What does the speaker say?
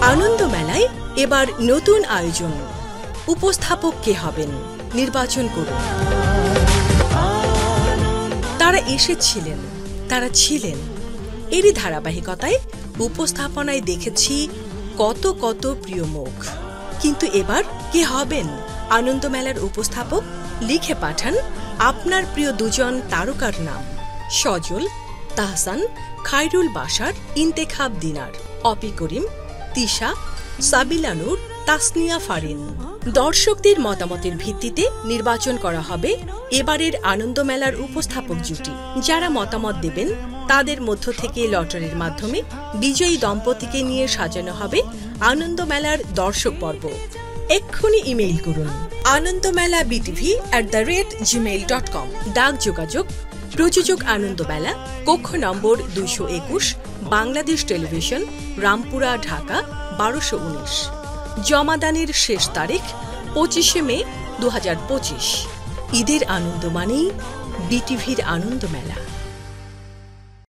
আনন্দ মেলায় এবার নতুন আয়োজন। উপস্থাপক কে হবেন নির্বাচন করুন। তারা এসেছিলেন, তারা ছিলেন। এরই ধারাবাহিকতায় উপস্থাপনায় দেখেছি কত কত প্রিয় মুখ। কিন্তু এবার কে হবেন আনন্দ মেলার উপস্থাপক? লিখে পাঠান আপনার প্রিয় দুজন তারকার নাম। সজল, তাহসান, খায়রুল বাশার, ইন্তেখাব দিনার, অপি করিম, তিশা, সাবিলা নূর, তাসনিয়া ফারিন। দর্শকদের মতামতের ভিত্তিতে নির্বাচন করা হবে এবারের আনন্দ মেলার উপস্থাপক জুটি। যারা মতামত দেবেন তাদের মধ্য থেকে লটারির মাধ্যমে বিজয়ী দম্পতিকে নিয়ে সাজানো হবে আনন্দ মেলার দর্শক পর্ব। এক্ষুনি ইমেইল করুন anandomela@gmail.com। ডাক যোগাযোগ প্রযোজক আনন্দ মেলা, কক্ষ নম্বর 221, বাংলাদেশ টেলিভিশন, রামপুরা, ঢাকা 1219। জমাদানের শেষ তারিখ 25 মে 2025। ঈদের আনন্দ মানেই বিটিভির আনন্দ মেলা।